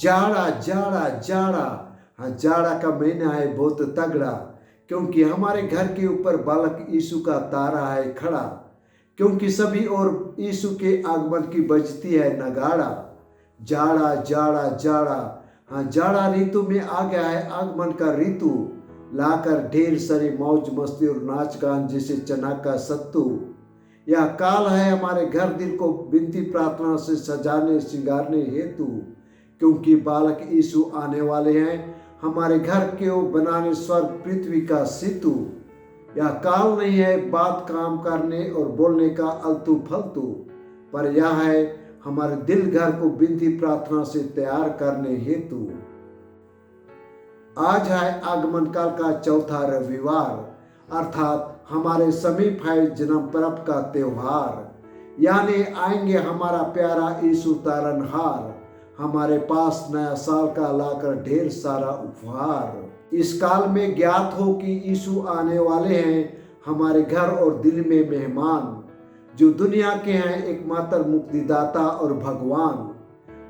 जाड़ा जाड़ा जाड़ा। हाँ, जाड़ा का महीना है बहुत तगड़ा, क्योंकि हमारे घर के ऊपर बालक यीशु का तारा है खड़ा, क्योंकि सभी और यीशु के आगमन की बजती है नगाड़ा। जाड़ा जाड़ा जाड़ा। हाँ, जाड़ा ऋतु में आ गया है आगमन का ऋतु, लाकर ढेर सारी मौज मस्ती और नाच गान जैसे चना का सत्तू। यह काल है हमारे घर दिल को विनती प्रार्थना से सजाने सिंगारने हेतु, क्योंकि बालक यीशु आने वाले हैं हमारे घर के वो बनाने स्वर्ग पृथ्वी का सेतु। यह काल नहीं है बात काम करने और बोलने का अल्तू फलतू, पर यह है हमारे दिल घर को विनती प्रार्थना से तैयार करने हेतु। आज है आगमन काल का चौथा रविवार, अर्थात हमारे समीप है जन्म पर्व का त्योहार। यानी आएंगे हमारा प्यारा यीशु तारनहार, हमारे पास नया साल का लाकर ढेर सारा उपहार। इस काल में ज्ञात हो कि यीशु आने वाले हैं हमारे घर और दिल में मेहमान, जो दुनिया के हैं एकमात्र मुक्तिदाता और भगवान।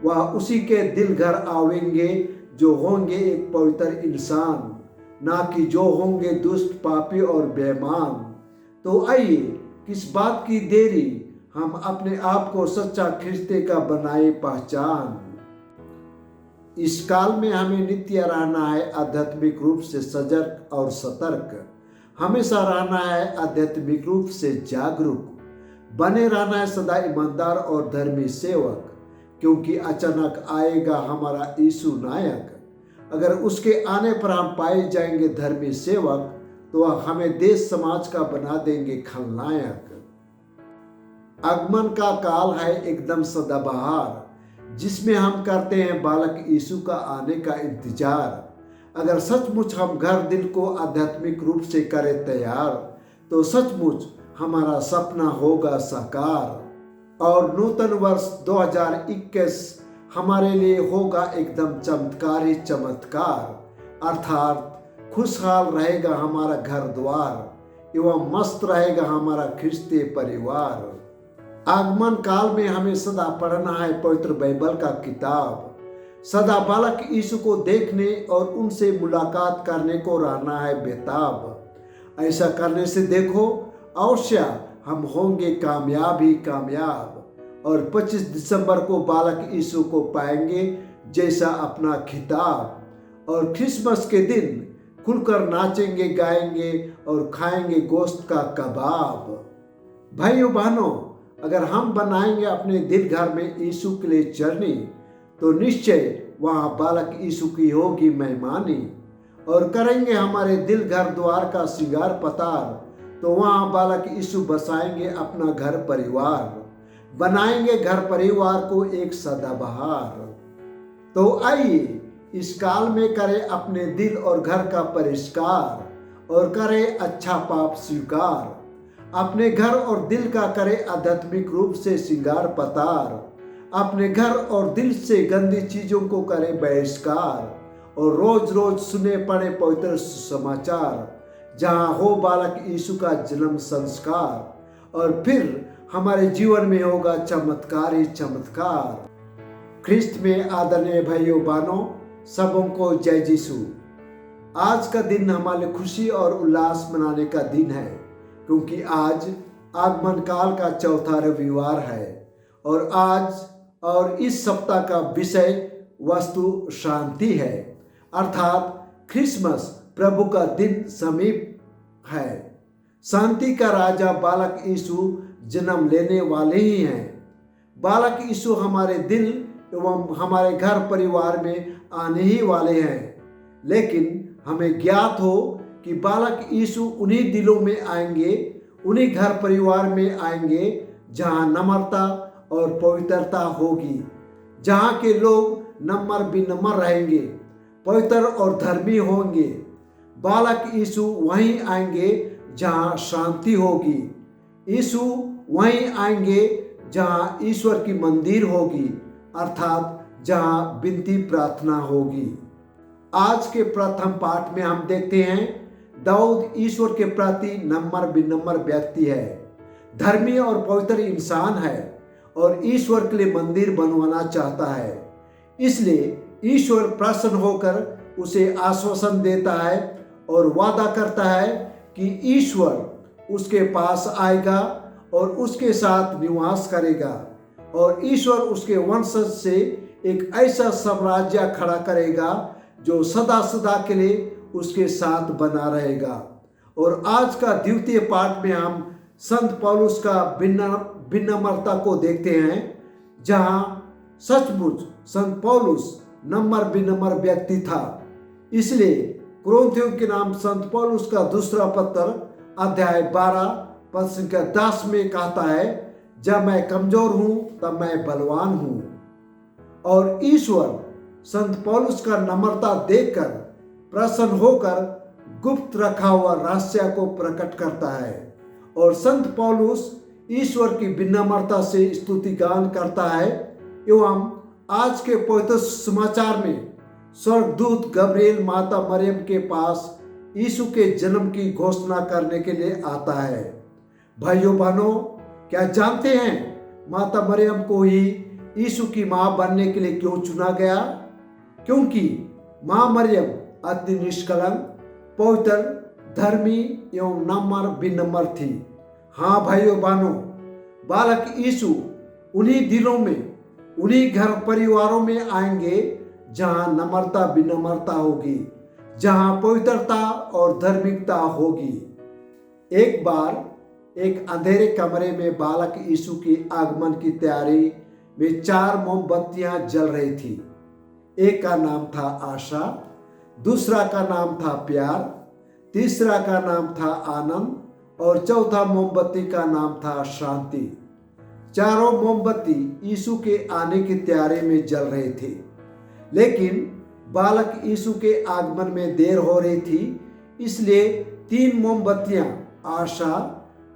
वह उसी के दिल घर आवेंगे जो होंगे एक पवित्र इंसान, ना कि जो होंगे दुष्ट पापी और बेईमान। तो आइए किस बात की देरी, हम अपने आप को सच्चा ख्रिस्ते का बनाए पहचान। इस काल में हमें नित्य रहना है आध्यात्मिक रूप से सजग और सतर्क, हमेशा रहना है आध्यात्मिक रूप से जागरूक, बने रहना है सदा ईमानदार और धर्मी सेवक, क्योंकि अचानक आएगा हमारा यीशु नायक। अगर उसके आने पर हम पाए जाएंगे धर्मी सेवक, तो वह हमें देश समाज का बना देंगे खलनायक। आगमन का काल है एकदम सदाबहार, जिसमें हम करते हैं बालक यीशु का आने का इंतजार। अगर सचमुच हम घर दिल को आध्यात्मिक रूप से करें तैयार, तो सचमुच हमारा सपना होगा साकार। और नूतन वर्ष 2021 हमारे लिए होगा एकदम चमत्कार ही चमत्कार, अर्थात खुशहाल रहेगा हमारा घर द्वार एवं मस्त रहेगा हमारा ख्रिस्ती परिवार। आगमन काल में हमें सदा पढ़ना है पवित्र बाइबल का किताब, सदा बालक यीशु को देखने और उनसे मुलाकात करने को रहना है बेताब। ऐसा करने से देखो अवश्य हम होंगे कामयाब ही कामयाब, और 25 दिसंबर को बालक यीशु को पाएंगे जैसा अपना खिताब। और क्रिसमस के दिन खुलकर नाचेंगे गाएंगे और खाएंगे गोश्त का कबाब। भाइयों बहनों, अगर हम बनाएंगे अपने दिल घर में यीशु के लिए चरनी, तो निश्चय वहाँ बालक यीशु की होगी मेहमानी। और करेंगे हमारे दिल घर द्वार का श्रृंगार पतार, तो वहाँ बालक यीशु बसाएंगे अपना घर परिवार, बनाएंगे घर परिवार को एक सदाबहार। तो आइए इस काल में करें अपने दिल और घर का परिष्कार, और करें अच्छा पाप स्वीकार। अपने घर और दिल का करें आध्यात्मिक रूप से श्रृंगार पतार, अपने घर और दिल से गंदी चीजों को करें बहिष्कार, और रोज रोज सुने पड़े पवित्र समाचार, जहाँ हो बालक यीशु का जन्म संस्कार। और फिर हमारे जीवन में होगा चमत्कार ही चमत्कार। ख्रिस्त में आदरणीय भाइयों बहनों, सबों को जय यीशु। आज का दिन हमारे खुशी और उल्लास मनाने का दिन है, क्योंकि आज आगमन काल का चौथा रविवार है, और आज और इस सप्ताह का विषय वस्तु शांति है, अर्थात क्रिसमस प्रभु का दिन समीप है। शांति का राजा बालक यीशु जन्म लेने वाले ही हैं। बालक यीशु हमारे दिल एवं हमारे घर परिवार में आने ही वाले हैं, लेकिन हमें ज्ञात हो कि बालक यीशु उन्हीं दिलों में आएंगे, उन्हीं घर परिवार में आएंगे जहाँ नम्रता और पवित्रता होगी, जहाँ के लोग नम्र विनम्र रहेंगे, पवित्र और धर्मी होंगे। बालक यीशु वहीं आएंगे जहाँ शांति होगी। यीशु वहीं आएंगे जहाँ ईश्वर की मंदिर होगी, अर्थात जहाँ विनती प्रार्थना होगी। आज के प्रथम पाठ में हम देखते हैं दाऊद ईश्वर के प्रति नम्र विनम्र व्यक्ति है, धर्मी और पवित्र इंसान है, और ईश्वर के लिए मंदिर बनवाना चाहता है। इसलिए ईश्वर प्रसन्न होकर उसे आश्वासन देता है और वादा करता है कि ईश्वर उसके पास आएगा और उसके साथ निवास करेगा और ईश्वर उसके वंशज से एक ऐसा साम्राज्य खड़ा करेगा जो सदा सदा के लिए उसके साथ बना रहेगा। और आज का द्वितीय पाठ में हम संत पौलुस का विनम्रता को देखते हैं, जहां सचमुच संत पौलुस विनम्र व्यक्ति था। इसलिए कुरिन्थियों के नाम संत पौलुस का दूसरा पत्र अध्याय 12 पद संख्या 10 में कहता है, जब मैं कमजोर हूं तब मैं बलवान हूं। और ईश्वर संत पौलुस का नम्रता देखकर प्रसन्न होकर गुप्त रखा हुआ रहस्य को प्रकट करता है। और संत पौलुस ईश्वर की विनम्रता से स्तुति गान करता है एवं आज के पवित्र समाचार में स्वर्गदूत गब्रिएल माता मरियम के पास यीशु के जन्म की घोषणा करने के लिए आता है। भाइयों बहनों, क्या जानते हैं माता मरियम को ही यीशु की मां बनने के लिए क्यों चुना गया? क्योंकि मां मरियम अति निष्कलंक, पवित्र, धर्मी एवं विनम्र थी। हाँ भाइयों बहनों, बालक यीशु उन्हीं दिलों में, उन्हीं घर परिवारों में आएंगे जहां नम्रता विनम्रता होगी, जहां पवित्रता और धार्मिकता होगी। एक बार एक अंधेरे कमरे में बालक यीशु के आगमन की तैयारी में 4 मोमबत्तियां जल रही थी। एक का नाम था आशा, दूसरा का नाम था प्यार, तीसरा का नाम था आनंद और चौथा मोमबत्ती का नाम था शांति। चारों मोमबत्ती यीशु के आने की तैयारी में जल रहे थे, लेकिन बालक यीशु के आगमन में देर हो रही थी। इसलिए 3 मोमबत्तियां आशा,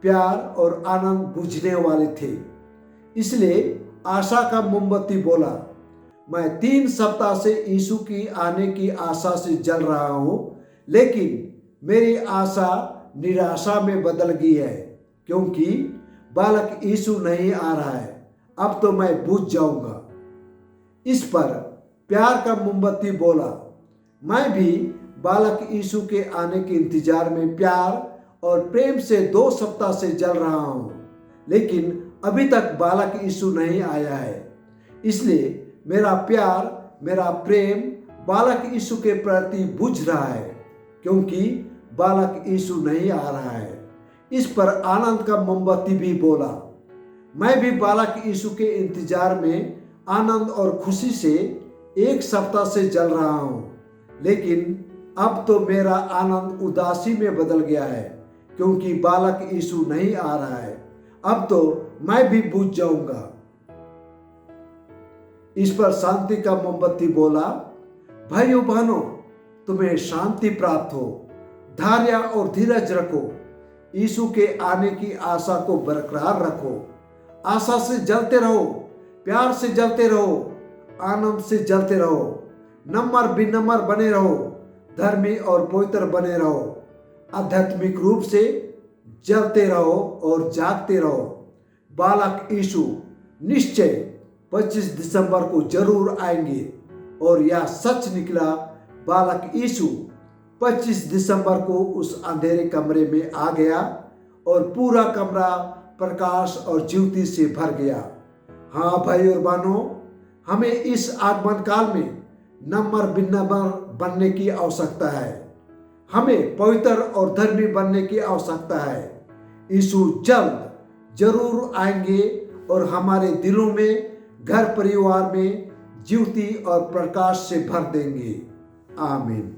प्यार और आनंद बुझने वाले थे। इसलिए आशा का मोमबत्ती बोला, मैं 3 सप्ताह से यीशु की आने की आशा से जल रहा हूं, लेकिन मेरी आशा निराशा में बदल गई है क्योंकि बालक यीशु नहीं आ रहा है। अब तो मैं बुझ जाऊंगा। इस पर प्यार का मोमबत्ती बोला, मैं भी बालक यीशु के आने के इंतजार में प्यार और प्रेम से 2 सप्ताह से जल रहा हूं, लेकिन अभी तक बालक यीशु नहीं आया है। इसलिए मेरा प्यार, मेरा प्रेम बालक यीशु के प्रति बुझ रहा है क्योंकि बालक यीशु नहीं आ रहा है। इस पर आनंद का मोमबत्ती भी बोला, मैं भी बालक यीशु के इंतजार में आनंद और खुशी से 1 सप्ताह से जल रहा हूं, लेकिन अब तो मेरा आनंद उदासी में बदल गया है क्योंकि बालक यीशु नहीं आ रहा है। अब तो मैं भी बुझ जाऊंगा। इस पर शांति का मोमबत्ती बोला, भाइयों बहनों, तुम्हें शांति प्राप्त हो, धैर्य और धीरज रखो, यीशु के आने की आशा को बरकरार रखो, आशा से जलते रहो, प्यार से जलते रहो, आनंद से जलते रहो, नम्र विनम्र बने रहो, धर्मी और पवित्र बने रहो, आध्यात्मिक रूप से जलते रहो और जागते रहो। बालक यीशु निश्चय 25 दिसंबर को जरूर आएंगे और यह सच निकला। बालक यीशु 25 दिसंबर को उस अंधेरे कमरे में आ गया और पूरा कमरा प्रकाश और ज्योति से भर गया। हाँ भाई और बहनों, हमें इस आगमन काल में नम्र विनम्र बनने की आवश्यकता है। हमें पवित्र और धर्मी बनने की आवश्यकता है। यीशु जल्द जरूर आएंगे और हमारे दिलों में, घर परिवार में ज्योति और प्रकाश से भर देंगे। आमीन।